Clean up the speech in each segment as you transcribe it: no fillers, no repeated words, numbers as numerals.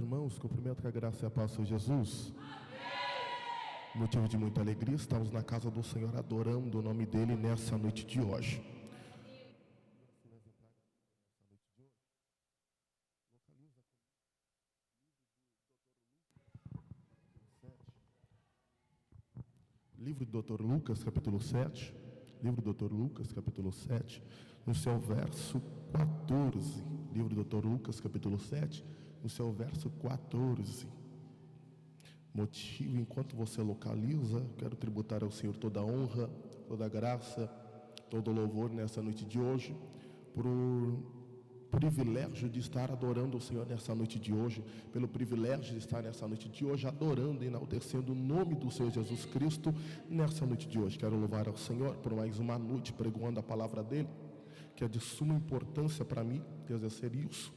irmãos, cumprimento com a graça e a paz do Senhor Jesus. Motivo de muita alegria, estamos na casa do Senhor adorando o nome dele nessa noite de hoje. Livro do Dr. Lucas, capítulo 7. Livro do Dr. Lucas, capítulo 7, no seu verso 14. Livro do Dr. Lucas, capítulo 7, no seu verso 14. Motivo, enquanto você localiza, quero tributar ao Senhor toda a honra, toda a graça, todo o louvor nessa noite de hoje, por privilégio de estar adorando o Senhor nessa noite de hoje, pelo privilégio de estar nessa noite de hoje adorando e enaltecendo o nome do Senhor Jesus Cristo nessa noite de hoje. Quero louvar ao Senhor por mais uma noite pregando a palavra dele, que é de suma importância para mim exercer isso.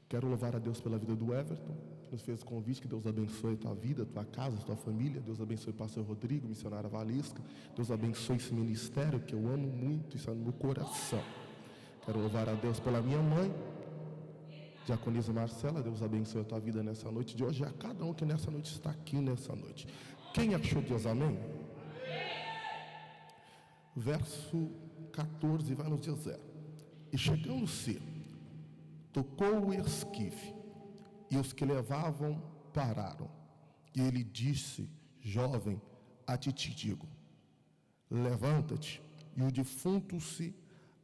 Quero louvar a Deus pela vida do Everton, que nos fez o convite. Que Deus abençoe a tua vida, a tua casa, a tua família. Deus abençoe o pastor Rodrigo, missionário Valisca. Deus abençoe esse ministério que eu amo muito, isso é no meu coração. Quero louvar a Deus pela minha mãe, diaconisa Marcela. Deus abençoe a tua vida nessa noite de hoje, e a cada um que nessa noite está aqui nessa noite. Quem achou Deus, amém? Verso 14 vai nos dizer: e chegando-se, tocou o esquife, e os que levavam pararam. E ele disse: jovem, a ti te digo, levanta-te. E o defunto se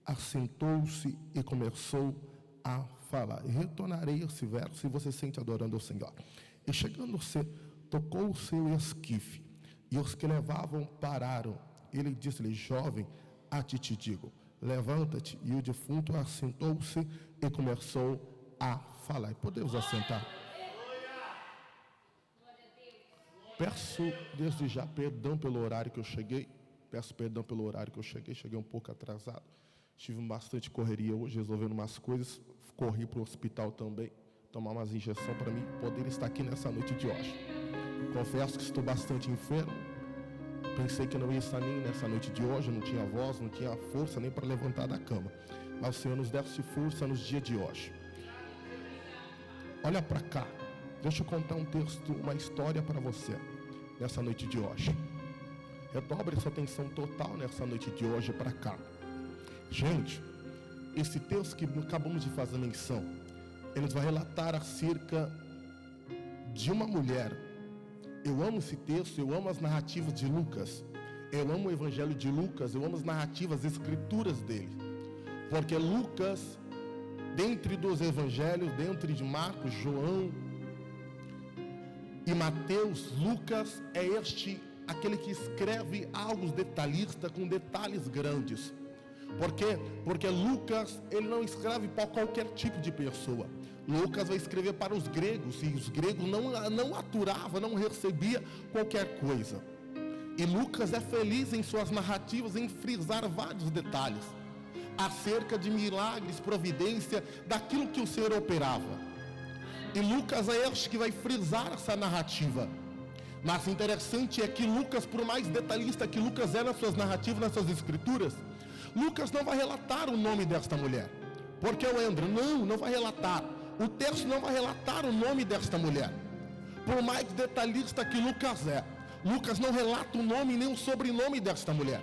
assentou-se e começou a falar. E retornarei esse verso se você sente adorando ao Senhor. E chegando-se, tocou o seu esquife, e os que levavam pararam. Ele disse-lhe: jovem, a ti te digo, levanta-te. E o defunto assentou-se e começou a falar. E podemos assentar. Peço desde já perdão pelo horário que eu cheguei. Cheguei um pouco atrasado. Tive bastante correria hoje, resolvendo umas coisas. Corri para o hospital também, tomar umas injeções para mim poder estar aqui nessa noite de hoje. Confesso que estou bastante enfermo. Pensei que não ia estar nem nessa noite de hoje. Não tinha voz, não tinha força nem para levantar da cama. Mas o Senhor nos desse força nos dias de hoje. Olha para cá. Deixa eu contar um texto, uma história para você nessa noite de hoje. Redobre sua atenção total nessa noite de hoje para cá. Gente, esse texto que acabamos de fazer menção, ele nos vai relatar acerca de uma mulher. Eu amo esse texto, eu amo as narrativas de Lucas, eu amo o evangelho de Lucas, eu amo as narrativas, as escrituras dele. Porque Lucas, dentre dos evangelhos, dentre de Marcos, João e Mateus, Lucas é aquele que escreve algo detalhista, com detalhes grandes. Por quê? Porque Lucas, ele não escreve para qualquer tipo de pessoa. Lucas vai escrever para os gregos, e os gregos não aturavam, não recebiam qualquer coisa. E Lucas é feliz em suas narrativas em frisar vários detalhes acerca de milagres, providência, daquilo que o Senhor operava. E Lucas é este que vai frisar essa narrativa. Mas interessante é que Lucas, por mais detalhista que Lucas é nas suas narrativas, nas suas escrituras, Lucas não vai relatar o nome desta mulher. Porque o André, não vai relatar. O texto não vai relatar o nome desta mulher. Por mais detalhista que Lucas é, Lucas não relata o nome nem o sobrenome desta mulher.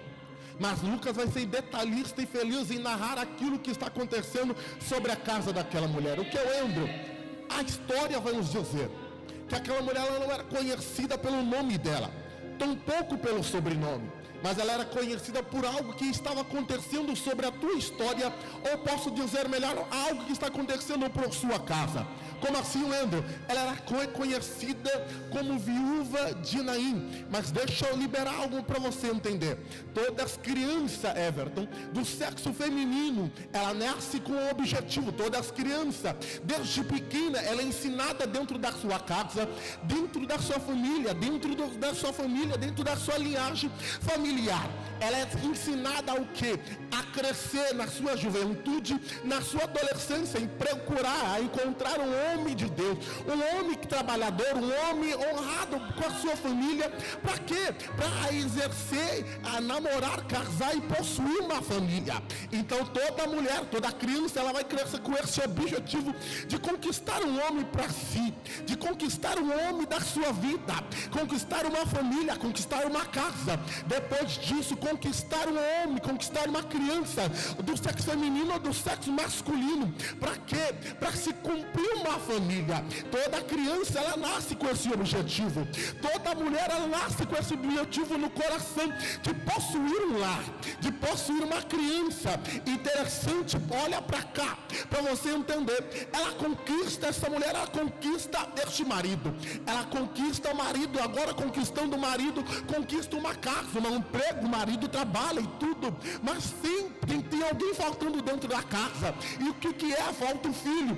Mas Lucas vai ser detalhista e feliz em narrar aquilo que está acontecendo sobre a casa daquela mulher. O que é o André? A história vai nos dizer que aquela mulher ela não era conhecida pelo nome dela, tampouco pelo sobrenome, mas ela era conhecida por algo que estava acontecendo sobre a tua história, ou posso dizer melhor, algo que está acontecendo por sua casa. Como assim, Leandro? Ela era conhecida como viúva de Naim. Mas deixa eu liberar algo para você entender. Todas as crianças, Everton, do sexo feminino, ela nasce com um objetivo. Todas as crianças, desde pequena, ela é ensinada dentro da sua casa, dentro da sua família, dentro da sua linhagem familiar, familiar, ela é ensinada ao quê? A crescer na sua juventude, na sua adolescência, em procurar, a encontrar um homem de Deus, um homem trabalhador, um homem honrado com a sua família. Para quê? Para exercer, a namorar, casar e possuir uma família. Então toda mulher, toda criança, ela vai crescer com esse objetivo de conquistar um homem para si, de conquistar um homem da sua vida, conquistar uma família, conquistar uma casa. Depois disso, conquistar um homem, conquistar uma criança do sexo feminino ou do sexo masculino. Para quê? Para se cumprir uma família. Toda criança, ela nasce com esse objetivo. Toda mulher, ela nasce com esse objetivo no coração, de possuir um lar, de possuir uma criança. Interessante, olha para cá, para você entender. Ela conquista, essa mulher, ela conquista este marido. Ela conquista o marido, agora conquistando o marido, conquista uma casa, um emprego, o marido trabalha e tudo. Mas sim, tem alguém faltando dentro da casa. E o que é? Falta o filho.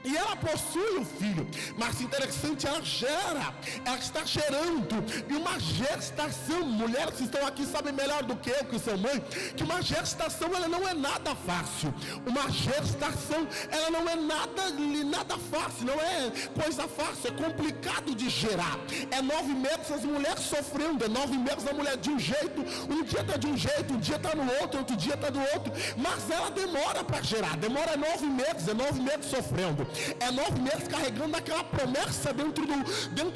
E ela possui o filho, mas interessante, ela gera, ela está gerando, e uma gestação, mulheres que estão aqui sabem melhor do que eu, que sou mãe, que uma gestação, ela não é nada fácil. Uma gestação, ela não é nada fácil, não é coisa fácil, é complicado de gerar. É 9 meses as mulheres sofrendo, é 9 meses a mulher de um jeito, um dia está de um jeito, um dia está no outro dia está do outro, mas ela demora para gerar, demora 9 meses, é 9 meses sofrendo. É 9 meses carregando aquela promessa dentro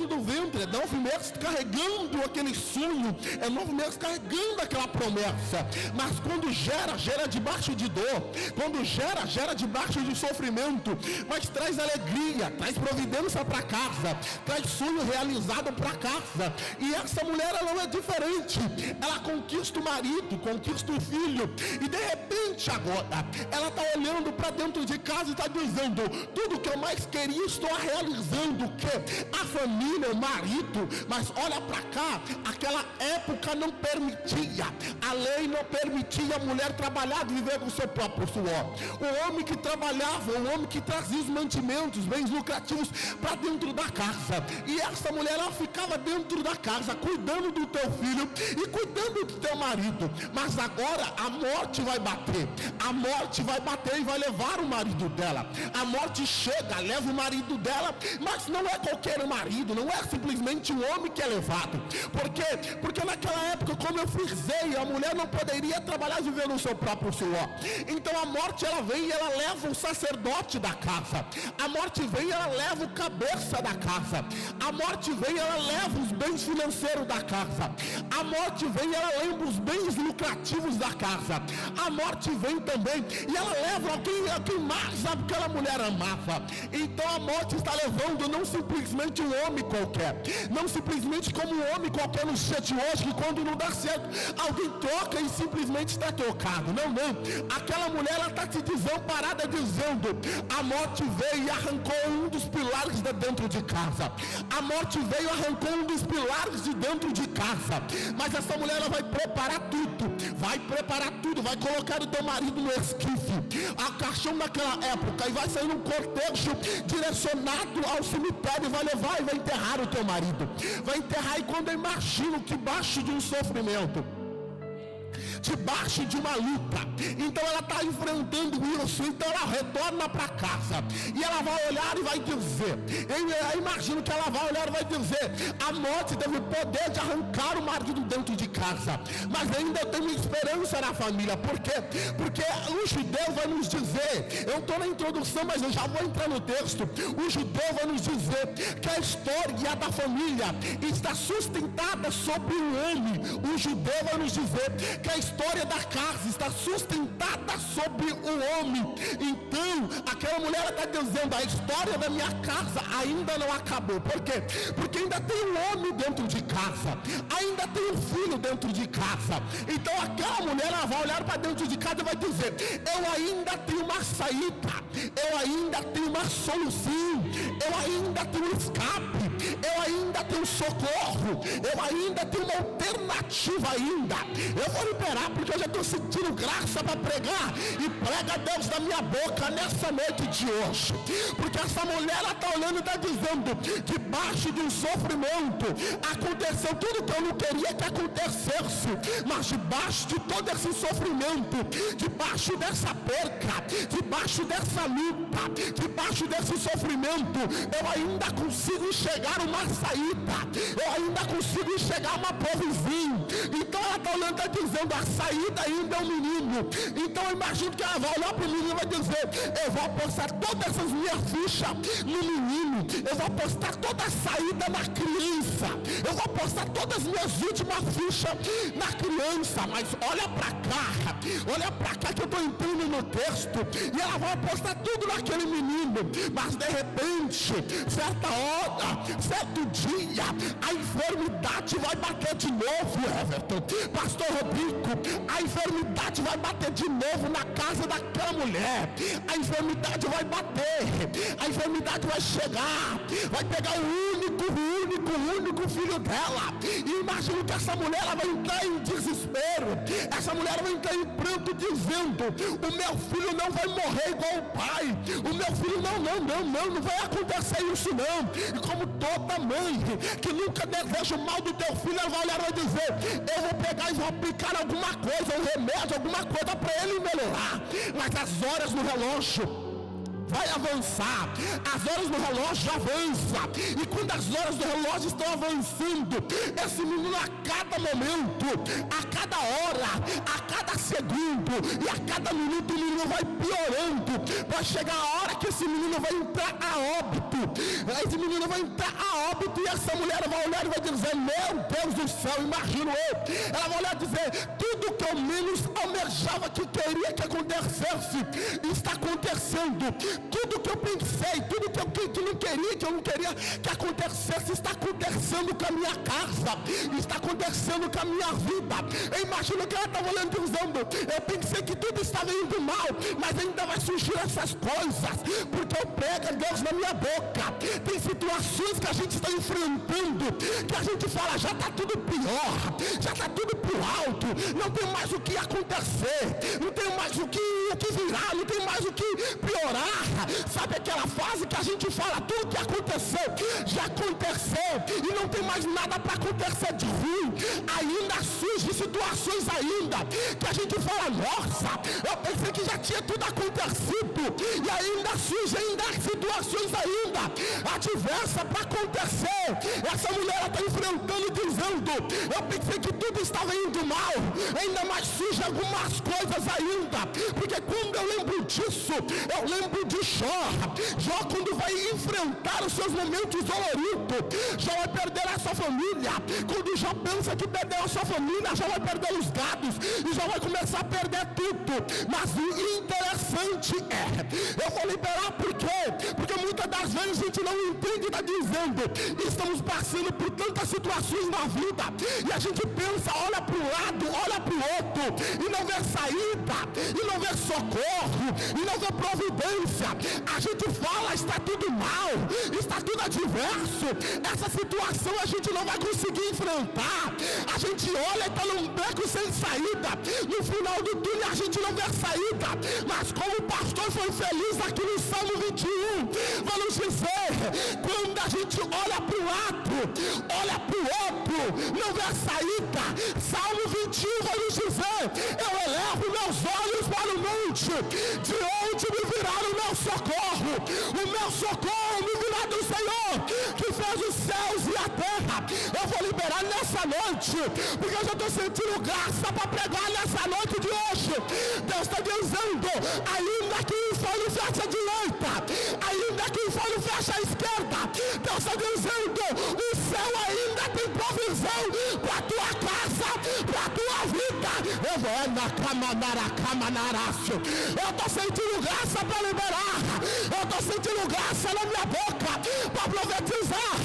do ventre. É 9 meses carregando aquele sonho. É 9 meses carregando aquela promessa. Mas quando gera debaixo de dor. Quando gera debaixo de sofrimento. Mas traz alegria, traz providência para casa, traz sonho realizado para casa. E essa mulher, ela não é diferente. Ela conquista o marido, conquista o filho. E de repente agora, ela está olhando para dentro de casa e está dizendo: tudo que eu mais queria, estou realizando. O que? A família, o marido. Mas olha para cá, aquela época não permitia, a lei não permitia a mulher trabalhar, viver com o seu próprio suor. O homem que trabalhava, o homem que trazia os mantimentos, bens lucrativos para dentro da casa. E essa mulher, ela ficava dentro da casa, cuidando do teu filho e cuidando do teu marido. Mas agora a morte vai bater. A morte vai bater e vai levar o marido dela. A morte chega, leva o marido dela, mas não é qualquer marido, não é simplesmente um homem que é levado. Por quê? Porque naquela época, como eu frisei, a mulher não poderia trabalhar vivendo o seu próprio suor. Então a morte, ela vem e ela leva o sacerdote da casa. A morte vem e ela leva o cabeça da casa. A morte vem e ela leva os bens financeiros da casa. A morte vem e ela leva os bens lucrativos da casa. A morte vem também e ela leva alguém mais aquela mulher amava. Então a morte está levando não simplesmente um homem qualquer, não simplesmente como um homem qualquer no dia de hoje, que quando não dá certo, alguém troca e simplesmente está trocado. Não. Aquela mulher, ela está te desamparada, dizendo: a morte veio e arrancou um dos pilares de dentro de casa. A morte veio e arrancou um dos pilares de dentro de casa. Mas essa mulher, ela vai preparar tudo, vai colocar o teu marido no esquife, a caixão naquela época, e vai sair um cortejo direcionado ao cemitério, vai levar e vai enterrar o teu marido. Vai enterrar, e quando eu imagino que debaixo de um sofrimento, debaixo de uma luta, então ela está enfrentando isso, então ela retorna para casa, e ela vai olhar e vai dizer, eu imagino que ela vai olhar e vai dizer: a morte teve o poder de arrancar o marido dentro de casa, mas ainda eu tenho esperança na família. Por quê? Porque o judeu vai nos dizer, eu estou na introdução, mas eu já vou entrar no texto. O judeu vai nos dizer que a história da família está sustentada sobre o homem. O judeu vai nos dizer que a história da casa está sustentada sobre o homem. Então aquela mulher está dizendo: a história da minha casa ainda não acabou. Por quê? Porque ainda tem um homem dentro de casa, ainda tem um filho dentro de casa. Então aquela mulher, ela vai olhar para dentro de casa e vai dizer: eu ainda tenho uma saída, eu ainda tenho uma solução, eu ainda tenho escape, eu ainda tenho socorro, eu ainda tenho uma alternativa ainda. Eu vou liberar porque eu já estou sentindo graça para pregar, e prega Deus da minha boca nessa noite de hoje, porque essa mulher está olhando e está dizendo: debaixo de um sofrimento aconteceu tudo que eu não queria que acontecesse, mas debaixo de todo esse sofrimento, debaixo dessa perca, debaixo dessa luta, debaixo desse sofrimento, eu ainda consigo enxergar uma saída, eu ainda consigo enxergar uma provisão. Então ela está olhando e está dizendo: a saída ainda é o menino. Então eu imagino que ela vai olhar para o menino e vai dizer: eu vou apostar todas essas minhas fichas no menino, eu vou apostar toda a saída na criança, eu vou apostar todas as minhas últimas fichas na criança. Mas olha para cá que eu estou entrando no texto, e ela vai apostar tudo naquele menino. Mas de repente, certa hora, certo dia, a enfermidade vai bater de novo, Everton, pastor Rodrigo, a enfermidade vai bater de novo na casa daquela mulher. A enfermidade vai bater, a enfermidade vai chegar, vai pegar o único filho dela. E imagino que essa mulher, ela vai entrar em desespero, essa mulher vai entrar em pranto, dizendo: o meu filho não vai morrer igual o pai, o meu filho não vai acontecer isso não. E como toda mãe que nunca deseja o mal do teu filho, ela vai olhar e vai dizer: eu vou pegar e vou aplicar alguma coisa, um remédio, alguma coisa para ele melhorar. Mas as horas no relógio vai avançar, as horas no relógio avançam, e quando as horas do relógio estão avançando, esse menino, a cada momento, a cada hora, a cada segundo e a cada minuto, o menino vai piorando. Vai chegar a hora que esse menino vai entrar a óbito, e essa mulher vai olhar e vai dizer: meu Deus do céu, imagino eu, ela vai olhar e dizer: tudo que eu menos almejava que queria que acontecesse, está acontecendo. Tudo que eu pensei, tudo que eu não queria que acontecesse, está acontecendo com a minha casa, está acontecendo com a minha vida. Eu imagino que ela estava olhando e dizendo: eu pensei que tudo estava indo mal, mas ainda vai surgir essas coisas, porque eu prego Deus na minha boca. Tem situações que a gente está enfrentando, que a gente fala: já está tudo pior, já está tudo pro alto, não tem mais o que acontecer, não tem mais o que virar, não tem mais o que piorar. Sabe aquela fase que a gente fala: tudo que aconteceu já aconteceu e não tem mais nada para acontecer de ruim? Ainda surgem situações ainda que a gente fala: nossa, eu pensei que já tinha tudo acontecido, e ainda surgem situações ainda adversas para acontecer. Essa mulher está enfrentando, dizendo: eu pensei que tudo estava indo mal, ainda mais surgem algumas coisas ainda, porque quando eu lembro disso, eu lembro de Jó, quando vai enfrentar os seus momentos doloridos, Jó vai perder a sua família. Quando Jó pensa que perdeu a sua família, Jó vai perder os gados, e Jó vai começar a perder tudo. Mas o interessante eu vou liberar por quê? Porque muitas das vezes a gente não entende e está dizendo: estamos passando por tantas situações na vida, e a gente pensa, olha para um lado, olha para o outro, e não vê saída, e não vê socorro, e não vê providência. A gente fala: está tudo mal, está tudo adverso, essa situação a gente não vai conseguir enfrentar. A gente olha e está num beco sem saída, no final do túnel a gente não vê saída. Mas como o pastor foi feliz aqui no Salmo 21, vamos dizer: quando a gente olha para o lado, olha para o outro, não vê saída, Salmo 21 vai nos dizer: eu elevo meus olhos para o monte, de onde me virá o meu socorro? O meu socorro me virá do Senhor, que fez os céus e a terra. Eu vou liberar nessa noite, porque eu já estou sentindo graça para pregar nessa noite de hoje. Deus está dizendo: ainda que o inferno feche a direita, ainda que o inferno feche a esquerda, Deus está dizendo: o céu ainda tem provisão para a tua casa, para a tua vida. Eu estou sentindo graça para liberar, eu estou sentindo graça na minha boca para profetizar.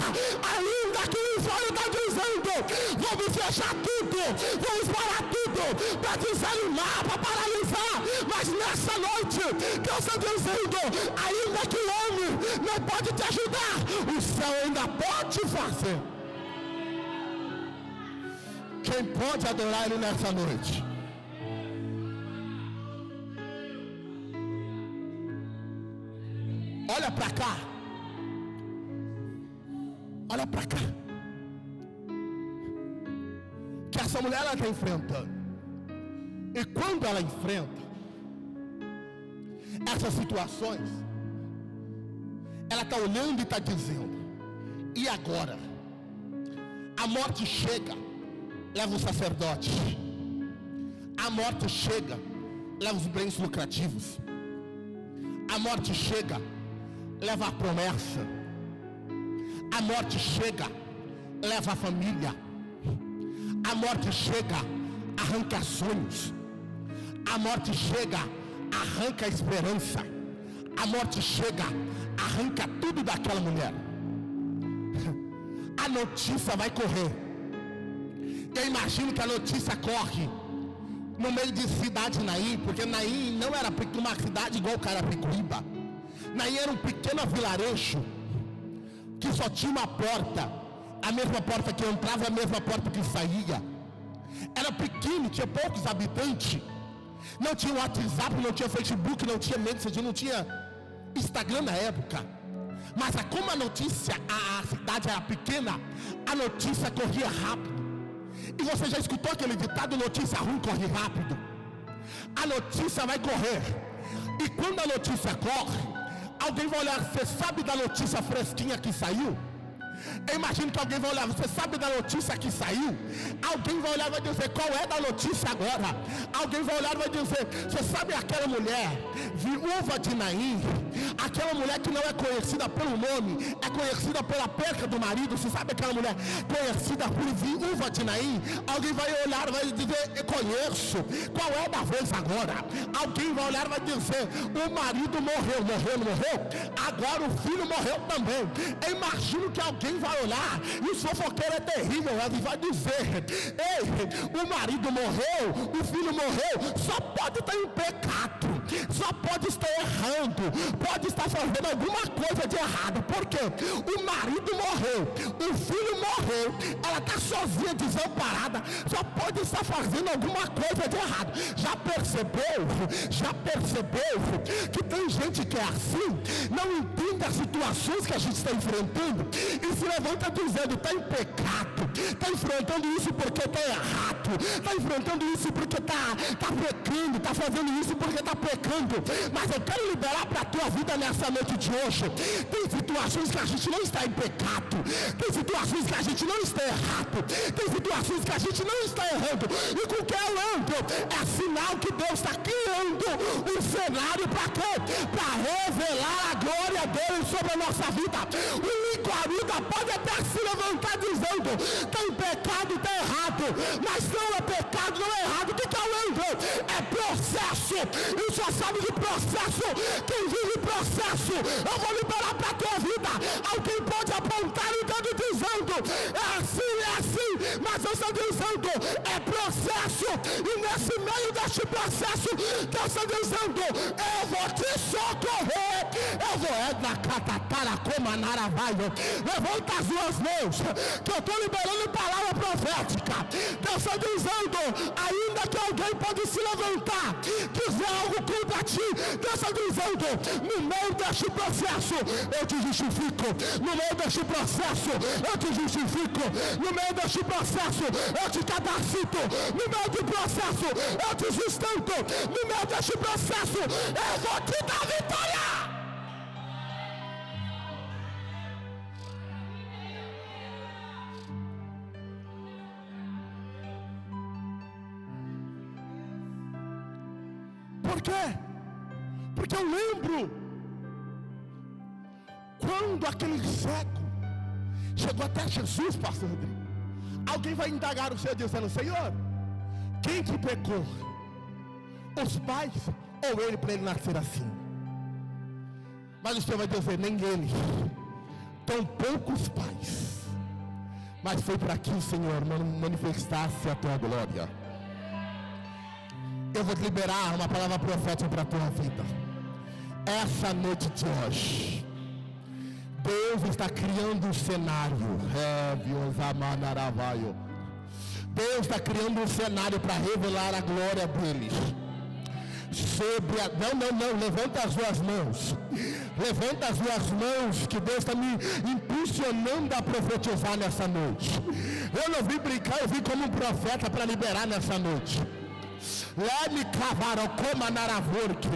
Ainda que o inferno está dizendo: vamos fechar tudo, vamos parar tudo, para desanimar, para paralisar. Mas nessa noite, Deus está dizendo: ainda que o homem não pode te ajudar, o céu ainda pode te fazer. Quem pode adorar Ele nessa noite? Olha para cá. Olha para cá. Que essa mulher ela está enfrentando. E quando ela enfrenta essas situações, ela está olhando e está dizendo: e agora? A morte chega, leva o sacerdote. A morte chega, leva os bens lucrativos. A morte chega, leva a promessa. A morte chega, leva a família. A morte chega, arranca sonhos. A morte chega, arranca a esperança. A morte chega, arranca tudo daquela mulher. A notícia vai correr. Eu imagino que a notícia corre no meio de cidade de Naim, porque Naim não era uma cidade igual Carapicuíba. Naim era um pequeno vilarejo que só tinha uma porta, a mesma porta que entrava, a mesma porta que saía. Era pequeno, tinha poucos habitantes. Não tinha WhatsApp, não tinha Facebook, não tinha Messenger, não tinha Instagram na época. Mas como a notícia, a cidade era pequena, a notícia corria rápido. E você já escutou aquele ditado: notícia ruim corre rápido? A notícia vai correr. E quando a notícia corre, alguém vai olhar: você sabe da notícia fresquinha que saiu? Eu imagino que alguém vai olhar: você sabe da notícia que saiu? Alguém vai olhar e vai dizer: qual é da notícia agora? Alguém vai olhar e vai dizer: você sabe aquela mulher, viúva de Naim? Aquela mulher que não é conhecida pelo nome, é conhecida pela perca do marido. Você sabe aquela mulher conhecida por viúva de Naim? Alguém vai olhar e vai dizer: eu conheço. Qual é da vez agora? Alguém vai olhar e vai dizer: o marido morreu. Agora o filho morreu também. Eu imagino que alguém vai olhar, e o fofoqueiro é terrível, ele vai dizer: ei, o marido morreu, o filho morreu. Só pode estar em pecado, só pode estar errando, pode estar fazendo alguma coisa de errado. Por quê? O marido morreu, o filho morreu, ela está sozinha, desamparada, só pode estar fazendo alguma coisa de errado. Já percebeu que tem gente que é assim, não entende as situações que a gente está enfrentando e se levanta dizendo: está em pecado, está enfrentando isso porque está errado, está enfrentando isso porque está pecando, está fazendo isso porque está pecando. Mas eu quero liberar para a tua vida nessa noite de hoje: tem situações que a gente não está em pecado, tem situações que a gente não está errado, tem situações que a gente não está errando, e com que eu ando é sinal que Deus está criando um cenário para quê? Para revelar a glória dele sobre a nossa vida. O Licorida pode até se levantar dizendo: tem pecado, está errado, mas não é pecado, não é errado. O que eu ando? É processo, e só sabe de processo quem vive processo. Eu vou liberar para a tua vida. Alguém pode apontar o dedo dizendo: é assim, mas eu estou dizendo: é processo, e nesse meio deste processo Deus está dizendo: eu vou te socorrer, eu vou na catatara como a naravaio. Levanta as duas mãos, que eu estou liberando palavra profética. Deus está dizendo: ainda que alguém pode se levantar, dizer algo contra ti, Deus está dizendo: no meio deste processo eu te justifico, no meio deste processo eu te justifico, no meio deste processo eu te capacito, no meio do processo eu te sustento, no meio deste processo eu vou te dar vitória. Por quê? Porque eu lembro quando aquele cego chegou até Jesus, pastor Rodrigo. Alguém vai indagar o Senhor dizendo: Senhor, quem que pecou? Os pais ou ele, para ele nascer assim? Mas o Senhor vai dizer: nem ele, tão poucos pais, mas foi para que o Senhor manifestasse a tua glória. Eu vou te liberar uma palavra profética para a tua vida essa noite de hoje. Deus está criando um cenário. Deus está criando um cenário para revelar a glória deles. Não, levanta as duas mãos. Levanta as duas mãos, que Deus está me impulsionando a profetizar nessa noite. Eu não vim brincar, eu vim como um profeta para liberar nessa noite. Leme cavara coma naravorque.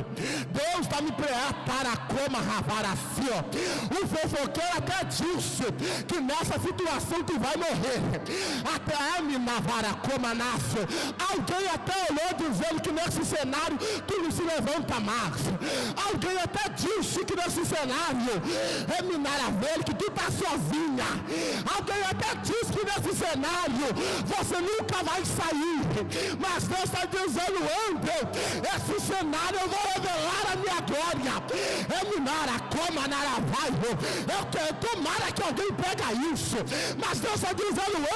Deus está me preparando a coma ravara assim, ó. O fofoqueiro até disse que nessa situação tu vai morrer. Até a minavara coma nasce. Alguém até olhou dizendo que nesse cenário tu não se levanta mais. Alguém até disse que nesse cenário é minaravelho, que tu tá sozinha. Alguém até disse que nesse cenário você nunca vai sair. Mas Deus está dizendo: esse cenário eu vou revelar a minha glória. Tomara que alguém pega isso. Mas Deus está dizendo: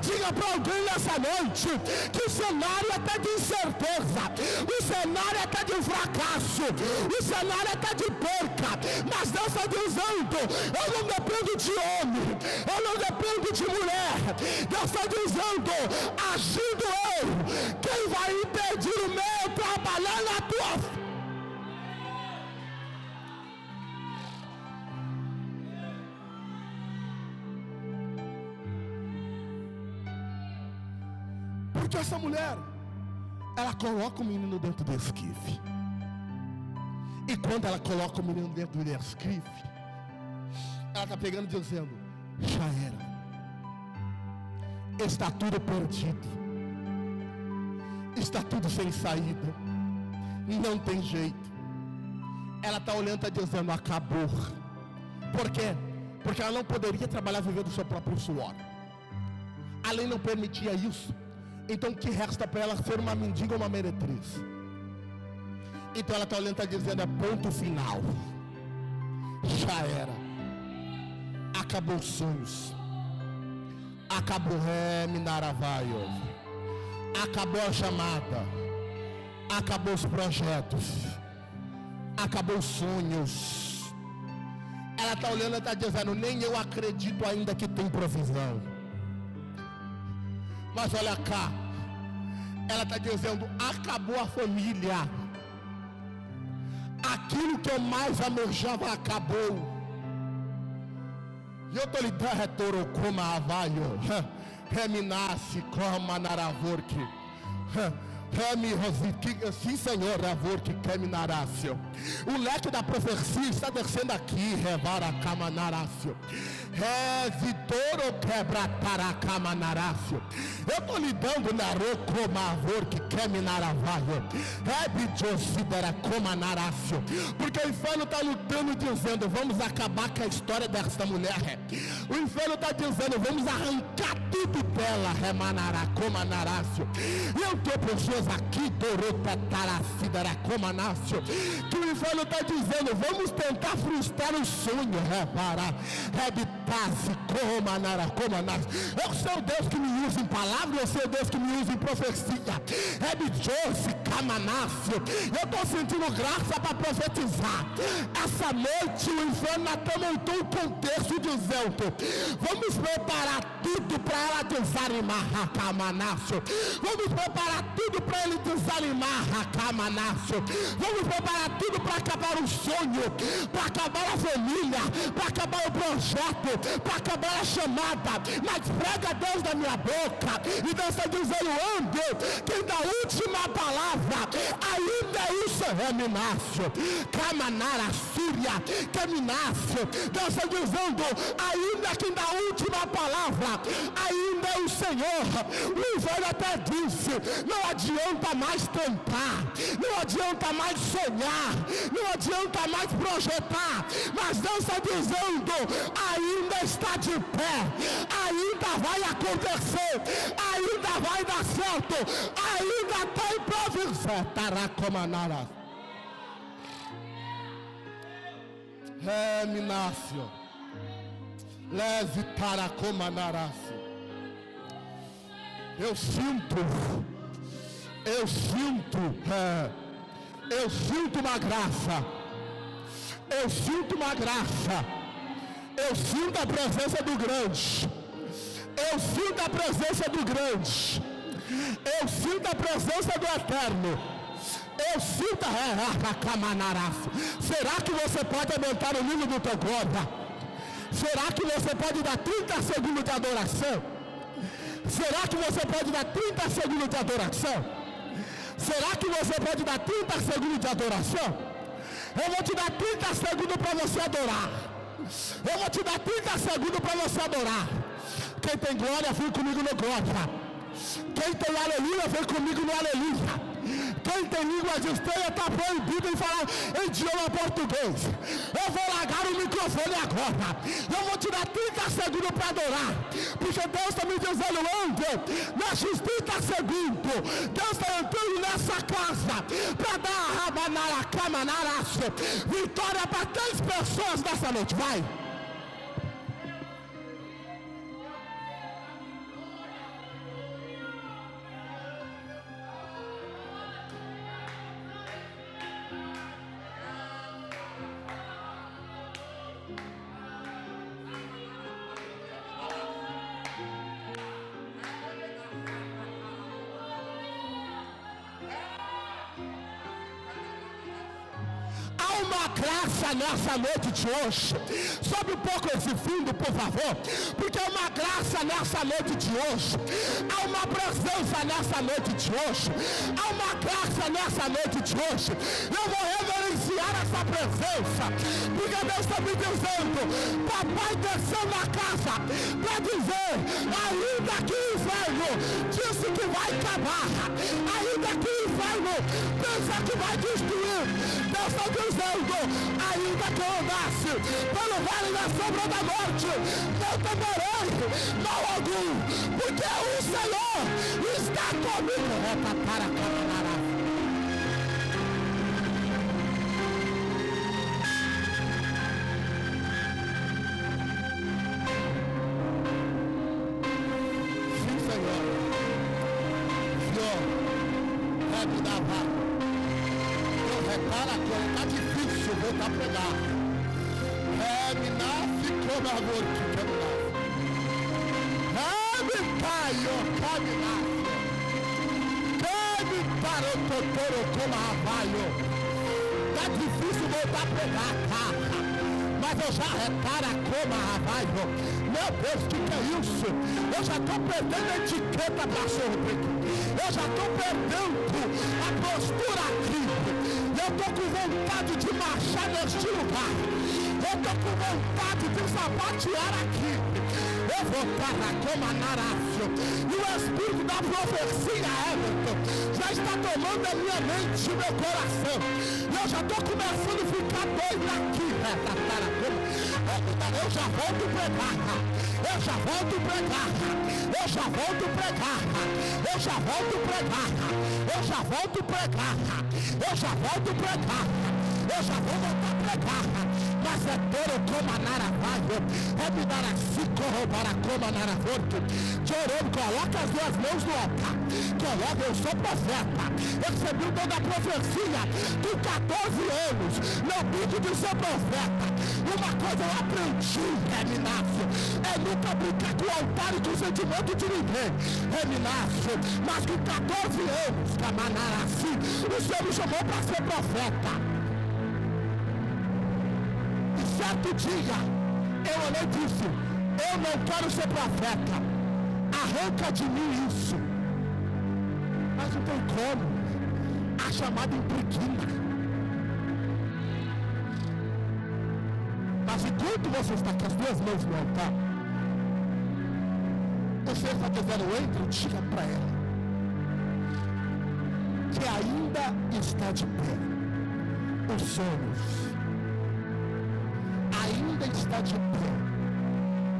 diga para alguém nessa noite que o cenário é até de incerteza, o cenário é até de fracasso, o cenário é até de perca. Mas Deus está dizendo: eu não dependo de homem, eu não dependo de mulher. Deus está dizendo: agindo eu, quem vai impedir o meu trabalhar na tua? Porque essa mulher, ela coloca o menino dentro do esquife. E quando ela coloca o menino dentro do esquife, ela está pegando e dizendo: já era, está tudo perdido, está tudo sem saída, não tem jeito. Ela está olhando e está dizendo: acabou. Por quê? Porque ela não poderia trabalhar vivendo do seu próprio suor. A lei não permitia isso. Então o que resta para ela? Ser uma mendiga ou uma meretriz. Então ela está olhando e está dizendo: é ponto final, já era, acabou os sonhos, acabou Minaravaio, acabou a chamada, acabou os projetos, acabou os sonhos. Ela está olhando e está dizendo: nem eu acredito ainda que tem provisão. Mas olha cá, ela está dizendo: acabou a família, aquilo que eu mais almejava acabou. E eu estou lhe dando retorno como a avalho, reminasse como a naravorque. Sim, Senhor, que caminarácio. O leque da profecia está descendo aqui. Revara camanarácio. Residoro quebra taracamanarácio. Eu estou lhe dando narocomavor que caminaravalho. Rebidiossidera comanarácio. Porque o inferno está lutando, dizendo: vamos acabar com a história desta mulher. O inferno está dizendo: vamos arrancar tudo dela. Remanará comanarácio. E eu tenho pessoas aqui, que o inferno está dizendo: vamos tentar frustrar o sonho. Eu sou o Deus que me usa em palavra, eu sou o Deus que me usa em profecia. Eu estou sentindo graça para profetizar. Essa noite o inferno até montou um contexto dizendo: vamos preparar tudo para ela desanimar. Vamos preparar tudo para ele desanimar. Vamos preparar tudo para acabar o sonho, para acabar a família, para acabar o projeto, para acabar a chamada. Mas prega Deus da minha boca. E Deus está dizendo: quem dá a última palavra ainda é o Senhor. Minácio, Camanara, Súria, Caminácio. Deus está dizendo: ainda quem dá a última palavra ainda é o Senhor. O inferno até disse: não adianta mais tentar, não adianta mais sonhar, não adianta mais projetar. Mas Deus está dizendo: ainda está de pé, ainda vai acontecer, ainda vai dar certo, ainda tem provisão. Taracomanara. Minácio, leve taracomanaraço. Eu sinto uma graça. Eu sinto uma graça Eu sinto a presença do grande. Eu sinto a presença do grande. Eu sinto a presença do eterno. Eu sinto Será que você pode aumentar o nível do teu glória? Será que você pode dar 30 segundos de adoração? Será que você pode dar 30 segundos de adoração? Será que você pode dar 30 segundos de adoração? Eu vou te dar 30 segundos para você adorar. Eu vou te dar 30 segundos para você adorar. Quem tem glória, vem comigo no glória. Quem tem aleluia, vem comigo no aleluia. Quem tem língua de estranha está proibido em falar em idioma português. Eu vou largar o microfone agora. Eu vou te dar 30 segundos para adorar. Porque Deus está me dizendo, ande nesses 30 segundos. Deus está entrando nessa casa para dar a rabanaracamanaraço. Vitória para 3 pessoas nessa noite. Vai. Graça nessa noite de hoje. Sobe um pouco esse fundo, por favor. Porque é uma graça nessa noite de hoje. Há uma presença nessa noite de hoje. Há uma graça nessa noite de hoje. Eu vou reverenciar essa presença. Porque Deus está me dizendo, papai desceu na casa para dizer, ainda que o inferno disse que vai acabar, ainda que o inferno pensa que vai destruir, Deus está dizendo, ainda que eu andasse pelo vale da sombra da morte, não temerei mal algum, porque o Senhor está comigo. Sim, Senhor. Senhor, me dá a vaga. Repara que está difícil voltar a pregar. Me nasce como a amor que caminhava. Me caio, caminhava. Me parou, totoro, como a rabaio. Está difícil voltar a pregar, tá? Mas eu já repara como a rabaio. Meu Deus, o que é isso? Eu já estou perdendo a etiqueta, pastor Rodrigo. Eu já estou perdendo a postura aqui. Eu estou com vontade de marchar neste lugar. Eu estou com vontade de sapatear aqui. Eu vou para como a narácio. E o espírito da profecia, Everton, já está tomando a minha mente e meu coração. Eu já estou começando a ficar doido aqui. Eu já volto pregar. Eu já volto pregar. Eu já volto pregar. Eu já volto pregar. Eu já volto pregar. Eu já volto pregar. Eu já vou voltar a pregar. Mas é toro como a naravaio. É me dar assim corroborar como a naravorto. Chorando, coloca as 2 mãos no altar. Coloca, eu sou profeta. Eu recebi o dom da profecia com 14 anos. Não bico de ser profeta. Uma coisa eu aprendi, Reminácio, é nunca brincar com o altar e com o sentimento de ninguém, Reminácio. Mas com 14 anos, Camanaraci, o Senhor me chamou para ser profeta. E certo dia, eu olhei e disse, eu não quero ser profeta, arranca de mim isso. Mas não tem como, a chamada impliquina. Mas enquanto você está com as 2 mãos no altar, o Senhor está dizendo, entre e diga para ela que ainda está de pé os sonhos, ainda está de pé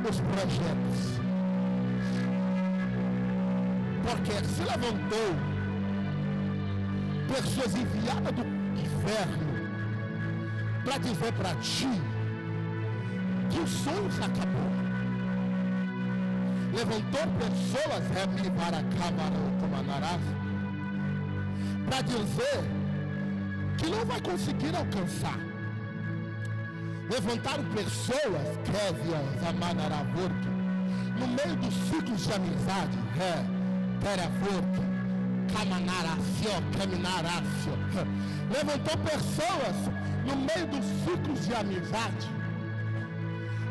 os projetos, porque se levantou pessoas enviadas do inferno para dizer para ti que os sonhos acabou. Levantou pessoas para dizer que não vai conseguir alcançar. Levantaram pessoas, no meio dos ciclos de amizade, levantou pessoas no meio dos ciclos de amizade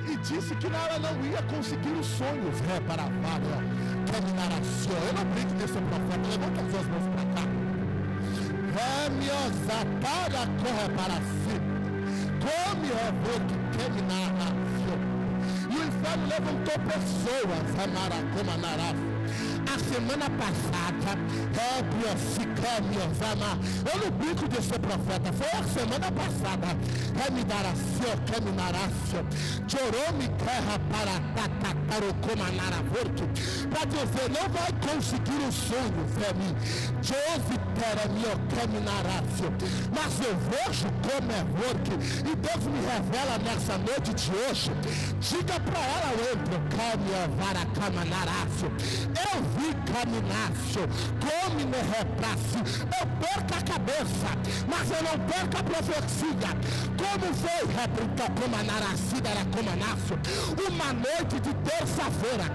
e disse que ela não ia conseguir os sonhos, para eu não brinco desse profeta, levanta as duas mãos para cá. E o inferno levantou pessoas, a semana passada, eu não brinco de ser profeta, foi a semana passada, para dizer, não vai conseguir o sonho, mas eu vejo como é work, e Deus me revela nessa noite de hoje. Diga para ela, eu vi Caminácio, come me reprasse, eu perco a cabeça, mas eu não perco a profecia. Como foi, réplica, uma noite de terça-feira,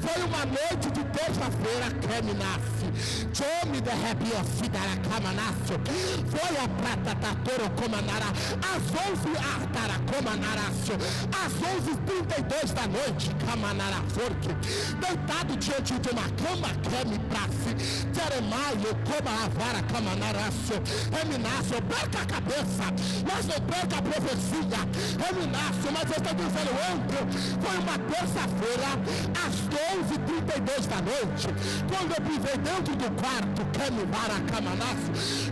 foi uma noite de terça-feira, foi a prata tatoro comanara, às 11h32 da noite, deitado diante de uma cama, Jeremiah, eu perco a cabeça, mas não perco a profecia, mas eu estou dizendo, ontem foi uma terça-feira, às 12h32 da noite, quando eu vivei dentro do quarto,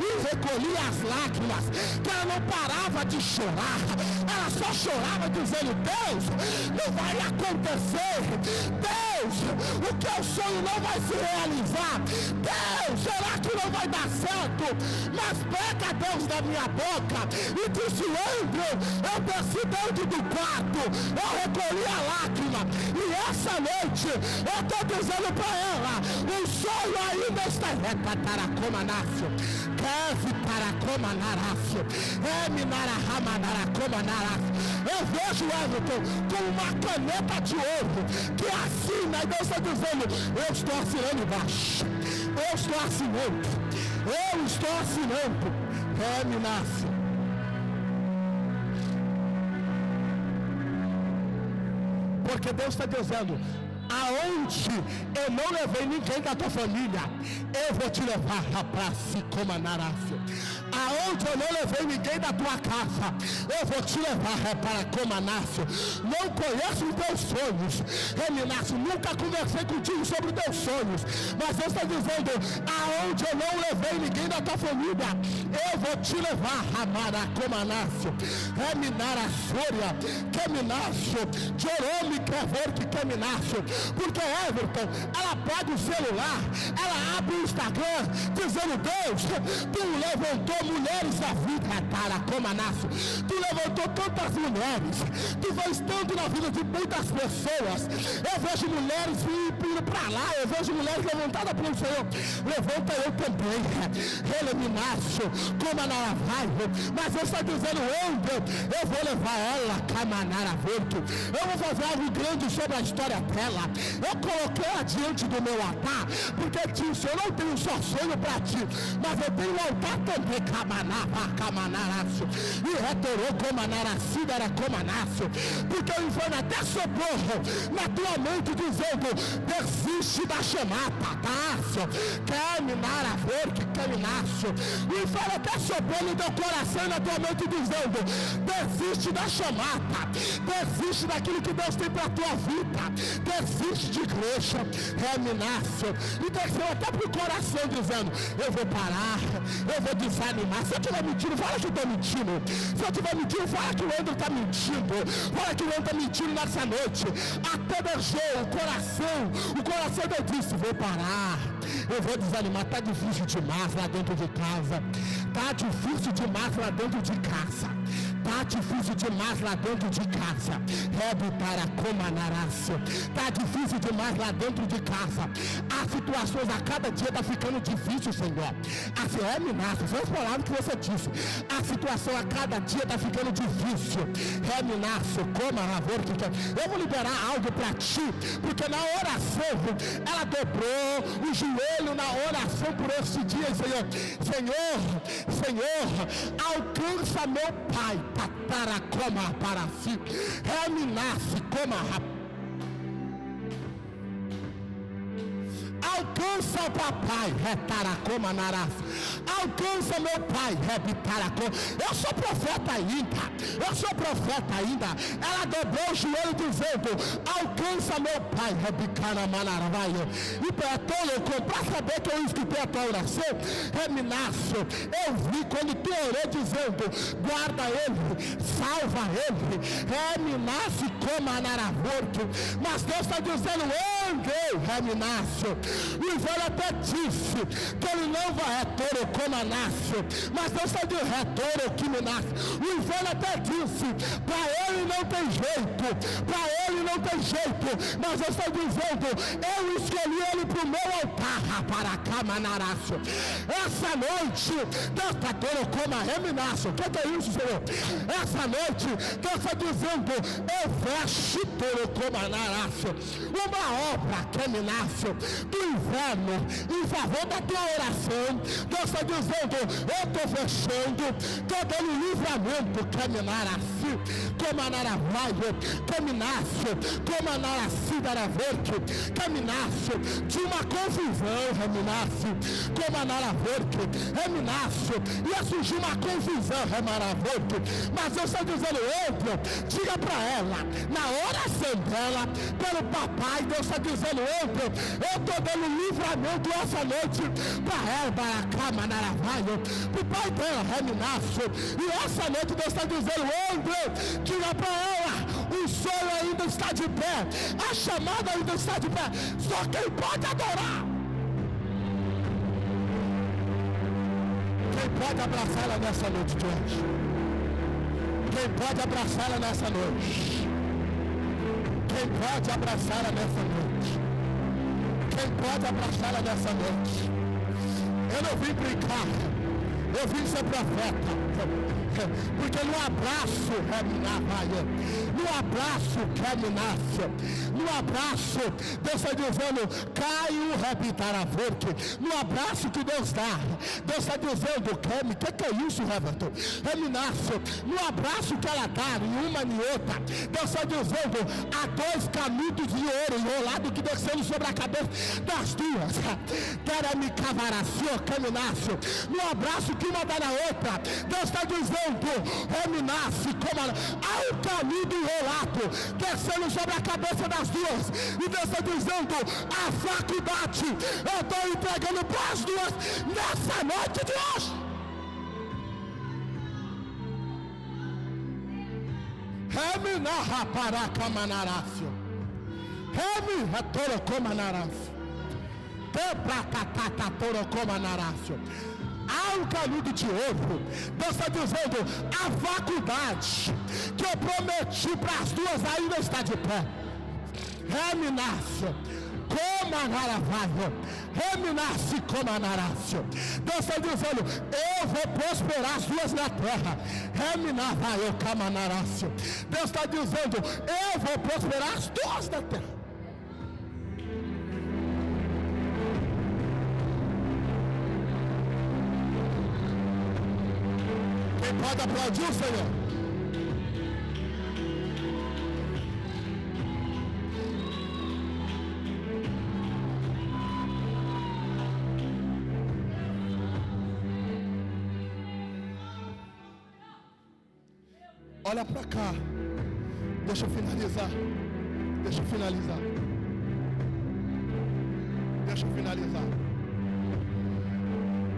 e recolhi as lágrimas, que ela não parava de chorar, ela só chorava dizendo, Deus, não vai acontecer, Deus, o que eu sonho não vai se realizar, Deus, será que não vai dar certo? Mas pega Deus da minha boca e disse, Andrew, eu desci dentro do quarto, eu recolhi a lágrima, e essa noite eu estou dizendo para ela, o sonho ainda está eu vejo Everton com uma caneta de ouro que assina, e Deus está dizendo, eu estou assinando embaixo, eu estou assinando, porque Deus está dizendo, aonde eu não levei ninguém da tua família, eu vou te levar para Comanácio. Aonde eu não levei ninguém da tua casa, eu vou te levar para Comanácio. Não conheço os teus sonhos, Reminácio, nunca conversei contigo sobre os teus sonhos, mas Deus está dizendo, aonde eu não levei ninguém da tua família, eu vou te levar para Comanácio. Reminara Sôria, Caminácio, Jerome Crevorque Caminácio. Porque Everton, ela pega o celular, ela abre o Instagram, dizendo, Deus, tu levantou mulheres da vida, para Comanácio, tu levantou tantas mulheres, tu vês tanto na vida de muitas pessoas, eu vejo mulheres indo para lá, eu vejo mulheres levantadas pelo Senhor, levanta eu também, Releminácio, Comanaravarro, mas eu estou dizendo, eu vou levar ela, Camanaravorto, eu vou fazer algo grande sobre a história dela. Eu coloquei ela diante do meu altar, porque disse, eu não tenho só sonho para ti, mas eu tenho um altar também, Camanarácio, e retorou Comanaracida, era Comanácio, porque o inferno até socorro na tua mente dizendo, desiste da chamada, Tácio, Caminarácio, o inferno até socorro no teu coração e na tua mente dizendo, desiste da chamada, desiste daquilo que Deus tem para a tua vida, desiste de igreja, Reminácio, e desceu até para o coração dizendo, eu vou parar, eu vou desanimar. Se eu estiver mentindo, fala que eu estou mentindo. Se eu estiver mentindo, fala que o André está mentindo. Fala que o André está mentindo nessa noite. Até deixou o coração dele disse, vou parar, eu vou desanimar, está difícil demais lá dentro de casa, está difícil demais lá dentro de casa, Tá difícil demais lá dentro de casa. Tá difícil demais lá dentro de casa. As situações a cada dia está ficando difícil, Senhor. Assim, Minácio, são as palavras que você disse. A situação a cada dia está ficando difícil. Minácio, eu vou liberar algo para ti, porque na oração ela dobrou o joelho na oração por esse dia, Senhor. Senhor, alcança meu pai para si. Minácio, alcança o papai, alcança meu pai, eu sou profeta ainda, ela dobrou o joelho dizendo, alcança meu pai, e Petolo, para saber que eu escutei a tua oração, Minácio, eu vi quando tu orou dizendo, guarda ele, salva ele, Minácio, mas Deus está dizendo, Minácio, o Ivan até disse que ele não vai retoro como Anácio, mas Deus está de retoro que Minácio. O Ivan até disse, para ele não tem jeito, mas Deus está dizendo, eu escolhi ele para o meu altar, para cá, Manarácio. Essa noite, Deus está toro como Minácio. O que é isso, Senhor? Essa noite, Deus está dizendo, eu fecho toro como Anácio, uma obra que é Minácio, do inverno, em favor da tua oração. Deus está dizendo, eu estou fechando, estou dando livramento, caminhar assim, caminhaço, caminhaço, de uma confusão, caminhaço, ia surgir uma confusão, mas Deus está dizendo, diga para ela, na oração dela, pelo papai, Deus está dizendo, eu estou dando livramento essa noite para ela, para cá, Manaravaio, para o pai dela, Minácio, e essa noite Deus está dizendo, diga para ela, o sonho ainda está de pé, a chamada ainda está de pé, só quem pode adorar, quem pode abraçar ela nessa noite de hoje, quem pode abraçar ela nessa noite, quem pode abraçar ela nessa noite, quem pode abraçá-la nessa noite. Eu não vim brincar, eu vim ser profeta, porque no abraço, no abraço, no abraço, Deus está dizendo, Caio, no abraço que Deus dá, Deus está dizendo, o que é isso, Everton? No abraço que ela dá, em uma e outra, Deus está dizendo, há 2 canudos de ouro enrolado que descendo sobre a cabeça das duas, no abraço que uma dá na outra, Deus está dizendo, há um canudo enrolado descendo sobre a cabeça das duas, e Deus está dizendo, a faculdade eu estou entregando para as duas nessa noite de hoje. Há um canudo de ouro. Deus está dizendo, a faculdade que eu prometi para as duas ainda está de pé. Deus está dizendo, eu vou prosperar as duas na terra. Deus está dizendo, eu vou prosperar as duas na terra. Quem pode aplaudir o Senhor? Olha para cá. Deixa eu finalizar. Deixa eu finalizar.